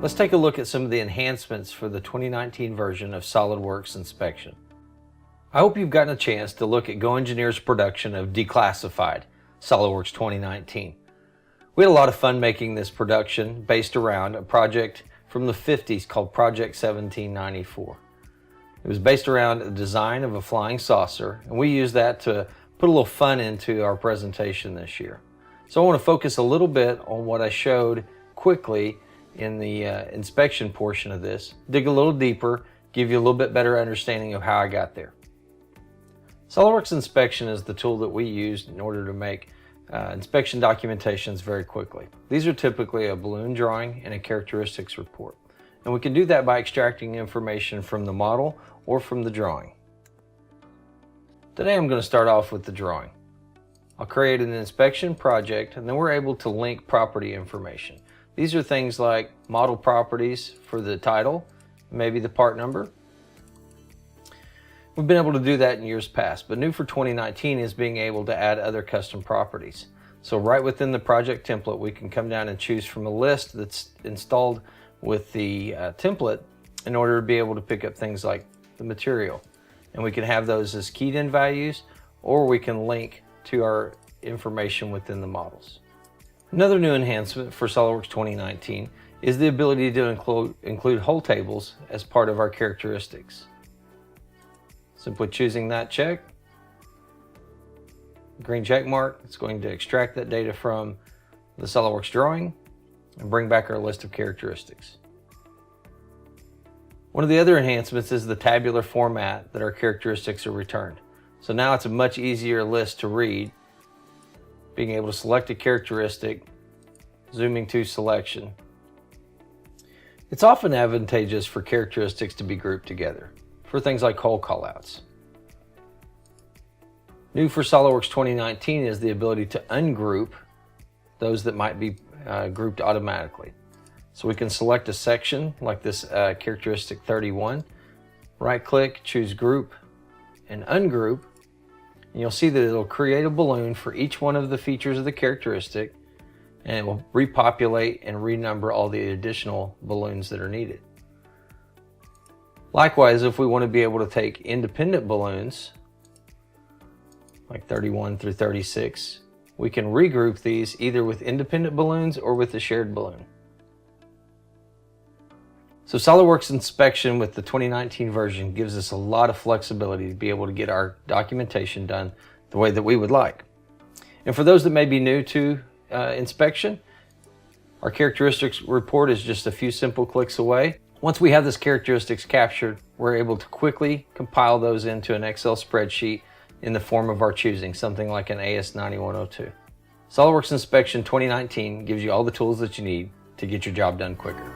Let's take a look at some of the enhancements for the 2019 version of SOLIDWORKS Inspection. I hope you've gotten a chance to look at GoEngineer's production of Declassified SOLIDWORKS 2019. We had a lot of fun making this production based around a project from the 50s called Project 1794. It was based around the design of a flying saucer, and we used that to put a little fun into our presentation this year. So I want to focus a little bit on what I showed quickly in the inspection portion of this, dig a little deeper, give you a little bit better understanding of how I got there. SOLIDWORKS Inspection is the tool that we used in order to make inspection documentations very quickly. These are typically a balloon drawing and a characteristics report. And we can do that by extracting information from the model or from the drawing. Today I'm going to start off with the drawing. I'll create an inspection project, and then we're able to link property information. These are things like model properties for the title, maybe the part number. We've been able to do that in years past, but new for 2019 is being able to add other custom properties. So right within the project template, we can come down and choose from a list that's installed with the template in order to be able to pick up things like the material. And we can have those as keyed in values, or we can link to our information within the models. Another new enhancement for SOLIDWORKS 2019 is the ability to include whole tables as part of our characteristics. Simply choosing that check, green check mark, it's going to extract that data from the SOLIDWORKS drawing and bring back our list of characteristics. One of the other enhancements is the tabular format that our characteristics are returned. So now it's a much easier list to read, being able to select a characteristic, zooming to selection. It's often advantageous for characteristics to be grouped together for things like whole callouts. New for SOLIDWORKS 2019 is the ability to ungroup those that might be grouped automatically. So we can select a section like this characteristic 31, right click, choose group, and ungroup. And you'll see that it'll create a balloon for each one of the features of the characteristic, and it will repopulate and renumber all the additional balloons that are needed. Likewise, if we want to be able to take independent balloons, like 31 through 36, we can regroup these either with independent balloons or with a shared balloon. So SOLIDWORKS Inspection with the 2019 version gives us a lot of flexibility to be able to get our documentation done the way that we would like. And for those that may be new to inspection, our characteristics report is just a few simple clicks away. Once we have this characteristics captured, we're able to quickly compile those into an Excel spreadsheet in the form of our choosing, something like an AS9102. SOLIDWORKS Inspection 2019 gives you all the tools that you need to get your job done quicker.